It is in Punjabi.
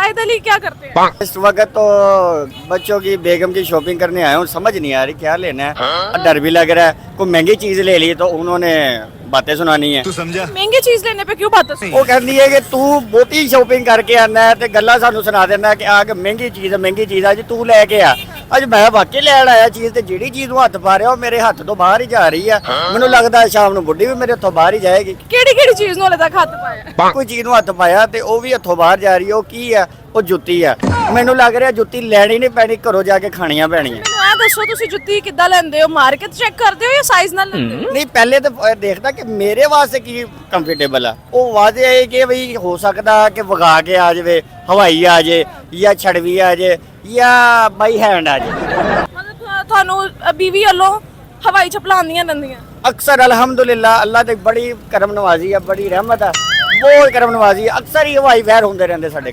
शाहिद अली क्या करते हैं? इस वक्त तो बच्चों की बेगम की शॉपिंग करने आया हूँ, समझ नहीं आ रही क्या लेना है। डर भी लग रहा है, कोई महंगी चीज ले ली तो उन्होंने बातें सुनानी है। तू समझा? महंगी चीज लेने पे क्यों बात है? ਉਹ ਕਹਿੰਦੀ ਹੈ ਕਿ ਤੂੰ ਬਹੁਤੀ ਸ਼ਾਪਿੰਗ ਕਰਕੇ ਆਣਾ ਹੈ ਤੇ ਗੱਲਾਂ ਸਾਨੂੰ ਸੁਣਾ ਦਿੰਦਾ ਕਿ ਆ ਕੇ ਮਹਿੰਗੀ ਚੀਜ਼ ਆ ਜੀ ਤੂੰ ਲੈ ਕੇ ਆ। ਅੱਜ ਮੈਂ ਵਾਕਈ ਲੈਣ ਆਇਆ ਚੀਜ਼ ਤੇ ਜਿਹੜੀ ਚੀਜ਼ ਨੂੰ ਹੱਥ ਪਾ ਰਿਹਾ ਉਹ ਮੇਰੇ ਹੱਥ ਤੋਂ ਬਾਹਰ ਹੀ ਜਾ ਰਹੀ ਆ। ਮੈਨੂੰ ਲੱਗਦਾ ਸ਼ਾਮ ਨੂੰ ਬੁੱਢੀ ਵੀ ਮੇਰੇ ਹੱਥੋਂ ਬਾਹਰ ਹੀ ਜਾਏਗੀ। ਕਿਹੜੀ ਕਿਹੜੀ ਚੀਜ਼ ਨੂੰ ਹਲੇ ਤੱਕ ਹੱਥ ਪਾਇਆ? ਕੋਈ ਚੀਜ਼ ਨੂੰ ਹੱਥ ਪਾਇਆ ਤੇ ਉਹ ਵੀ ਹੱਥੋਂ ਬਾਹਰ ਜਾ ਰਹੀ ਹੈ। ਉਹ ਕੀ ਆ? ਉਹ ਜੁੱਤੀ ਆ। ਮੈਨੂੰ ਲੱਗ ਰਿਹਾ ਜੁੱਤੀ ਲੈਣੀ ਨਹੀਂ ਪੈਣੀ, ਘਰੋਂ ਜਾ ਕੇ ਖਾਣੀਆਂ ਪੈਣੀਆਂ। ਮੈਨੂੰ ਇਹ ਦੱਸੋ ਤੁਸੀਂ ਜੁੱਤੀ ਕਿੱਦਾਂ ਲੈਂਦੇ ਹੋ? ਮਾਰਕੀਟ ਚੈੱਕ ਕਰਦੇ ਹੋ ਜਾਂ ਸਾਈਜ਼ ਨਾਲ ਲੈਂਦੇ ਹੋ? ਨਹੀਂ ਪਹਿਲੇ ਤਾਂ ਦੇਖਦਾ ਕਿ ਮੇਰੇ ਵਾਸਤੇ ਕੀ ਕੰਫਰਟੇਬਲ ਆ। ਉਹ ਵਾਜੇ ਹੈ ਕਿ ਬਈ ਹੋ ਸਕਦਾ ਕਿ ਵਗਾ ਕੇ ਆ ਜਾਵੇ, ਹਵਾਈ ਆ ਜਾਏ ਜਾਂ ਛੜਵੀ ਆ ਜਾਏ ਜਾਂ ਬਾਈ ਹੈਂਡ ਆ ਜਾਏ। ਮਤਲਬ ਤੁਹਾਨੂੰ ਬੀਵੀ ਵੱਲੋਂ ਹਵਾਈ ਚੱਪਲਾਂ ਆਉਂਦੀਆਂ ਰਹਿੰਦੀਆਂ? ਅਕਸਰ ਅਲਹਮਦੁਲਿਲਾ ਅੱਲਾ ਤੇ ਬੜੀ ਕਰਮ ਨਵਾਜ਼ੀ ਆ, ਬੜੀ ਰਹਿਮਤ ਆ, ਬਹੁਤ ਕਰਮ ਨਵਾਜ਼ੀ ਆ। ਅਕਸਰ ਹੀ ਹਵਾਈ ਵੈਰ ਹੁੰਦੇ ਰਹਿੰਦੇ ਸਾਡੇ ਘਰ।